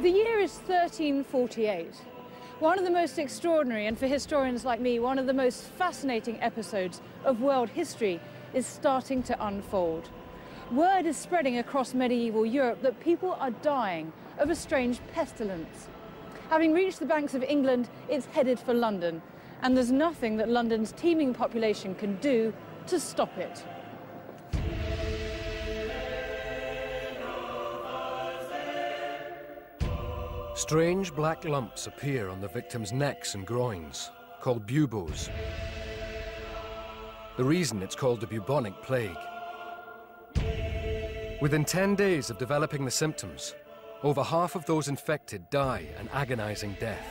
The year is 1348. One of the most extraordinary, and for historians like me, one of the most fascinating episodes of world history is starting to unfold. Word is spreading across medieval Europe that people are dying of a strange pestilence. Having reached the banks of England, it's headed for London, and there's nothing that London's teeming population can do to stop it. Strange black lumps appear on the victims' necks and groins, called buboes. The reason it's called the bubonic plague. Within 10 days of developing the symptoms, over half of those infected die an agonizing death.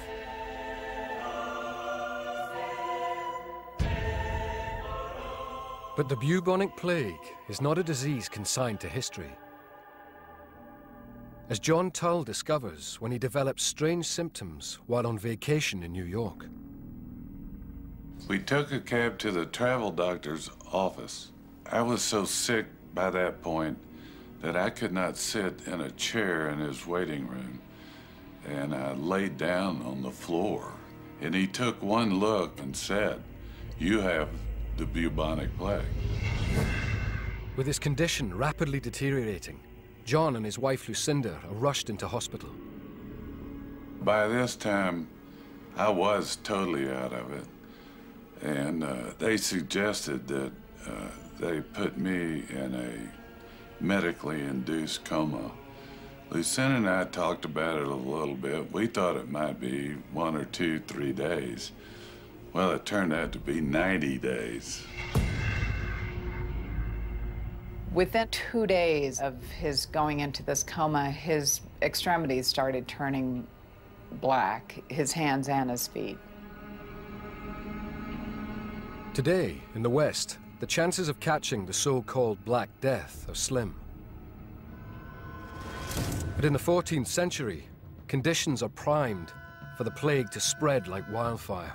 But the bubonic plague is not a disease consigned to history. As John Tull discovers when he develops strange symptoms while on vacation in New York. We took a cab to the travel doctor's office. I was so sick by that point that I could not sit in a chair in his waiting room. And I laid down on the floor. And he took one look and said, "You have the bubonic plague." With his condition rapidly deteriorating, John and his wife Lucinda are rushed into hospital. By this time, I was totally out of it. And they suggested that they put me in a medically induced coma. Lucinda and I talked about it a little bit. We thought it might be 1 or 2, 3 days. Well, it turned out to be 90 days. Within 2 days of his going into this coma, his extremities started turning black, his hands and his feet. Today, in the West, the chances of catching the so-called Black Death are slim. But in the 14th century, conditions are primed for the plague to spread like wildfire.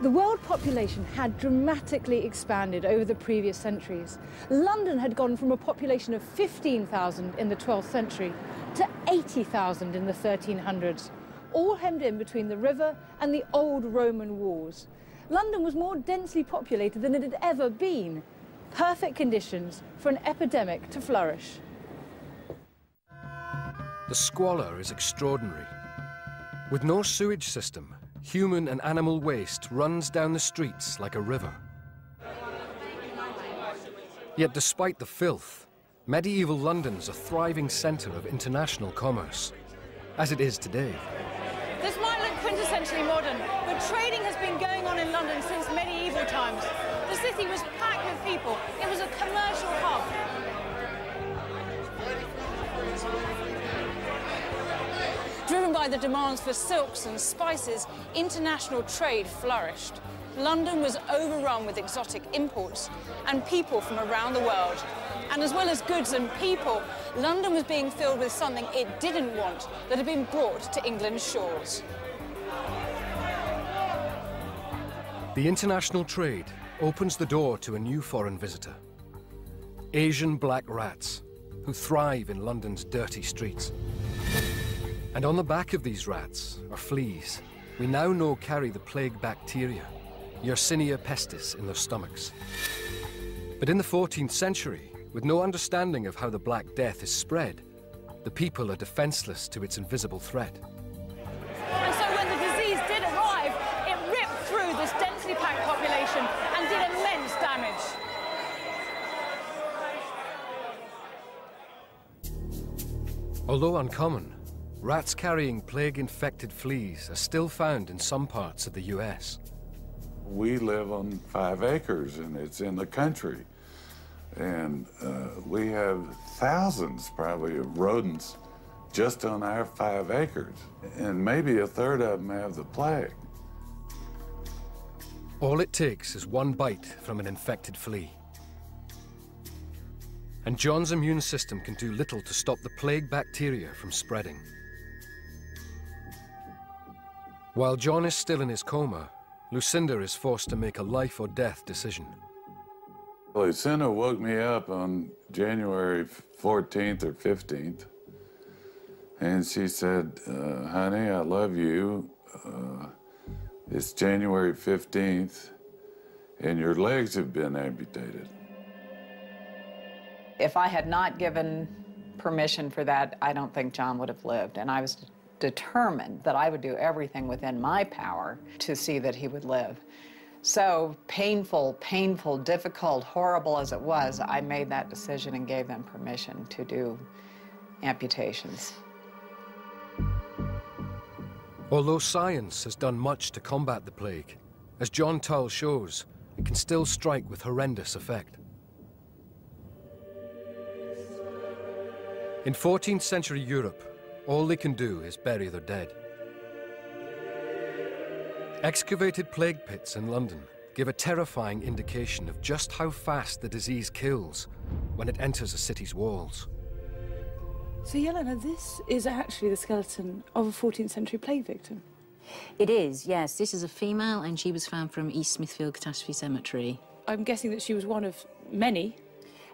The world population had dramatically expanded over the previous centuries. London had gone from a population of 15,000 in the 12th century to 80,000 in the 1300s, all hemmed in between the river and the old Roman walls. London was more densely populated than it had ever been. Perfect conditions for an epidemic to flourish. The squalor is extraordinary. With no sewage system, human and animal waste runs down the streets like a river. Yet despite the filth, medieval London's a thriving centre of international commerce, as it is today. This might look quintessentially modern, but trading has been going on in London since medieval times. The city was packed with people. It was a commercial hub. Driven by the demands for silks and spices, international trade flourished. London was overrun with exotic imports and people from around the world. And as well as goods and people, London was being filled with something it didn't want that had been brought to England's shores. The international trade opens the door to a new foreign visitor. Asian black rats, who thrive in London's dirty streets. And on the back of these rats are fleas we now know carry the plague bacteria, Yersinia pestis, in their stomachs. But in the 14th century, with no understanding of how the Black Death is spread, the people are defenseless to its invisible threat. And so when the disease did arrive, it ripped through this densely packed population and did immense damage. Although uncommon, rats carrying plague-infected fleas are still found in some parts of the US. We live on 5 acres, and it's in the country. And we have thousands, probably, of rodents just on our 5 acres. And maybe a third of them have the plague. All it takes is one bite from an infected flea. And John's immune system can do little to stop the plague bacteria from spreading. While John is still in his coma, Lucinda is forced to make a life or death decision. Lucinda woke me up on January 14th or 15th And she said, honey, I love you. It's January 15th, and your legs have been amputated. If I had not given permission for that, I don't think John would have lived. And I was determined that I would do everything within my power to see that he would live. So painful, difficult, horrible as it was, I made that decision and gave them permission to do amputations. Although science has done much to combat the plague, as John Tull shows, it can still strike with horrendous effect. In 14th century Europe, all they can do is bury their dead. Excavated plague pits in London give a terrifying indication of just how fast the disease kills when it enters a city's walls. So Jelena, this is actually the skeleton of a 14th century plague victim. It is, yes. This is a female, and she was found from East Smithfield Catastrophe Cemetery. I'm guessing that she was one of many.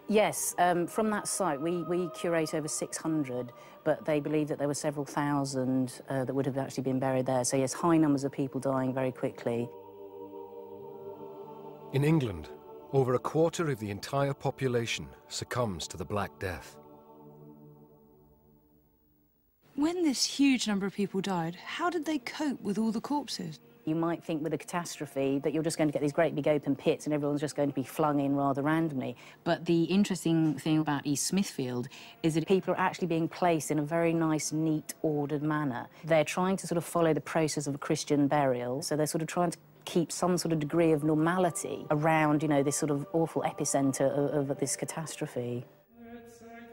Yes, from that site, we curate over 600, but they believe that there were several thousand that would have actually been buried there. So yes, high numbers of people dying very quickly. In England, over a quarter of the entire population succumbs to the Black Death. When this huge number of people died, how did they cope with all the corpses? You might think with a catastrophe that you're just going to get these great big open pits and everyone's just going to be flung in rather randomly. But the interesting thing about East Smithfield is that people are actually being placed in a very nice, neat, ordered manner. They're trying to sort of follow the process of a Christian burial, so they're sort of trying to keep some sort of degree of normality around, you know, this sort of awful epicenter of this catastrophe.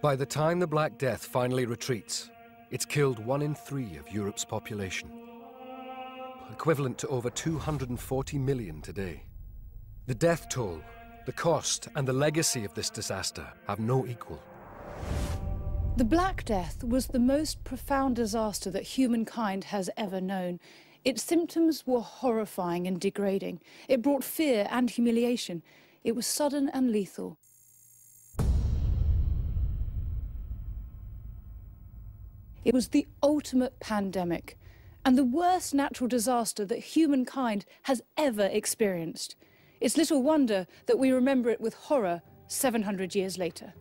By the time the Black Death finally retreats, it's killed 1 in 3 of Europe's population, equivalent to over 240 million today. The death toll, the cost, and the legacy of this disaster have no equal. The Black Death was the most profound disaster that humankind has ever known. Its symptoms were horrifying and degrading. It brought fear and humiliation. It was sudden and lethal. It was the ultimate pandemic and the worst natural disaster that humankind has ever experienced. It's little wonder that we remember it with horror 700 years later.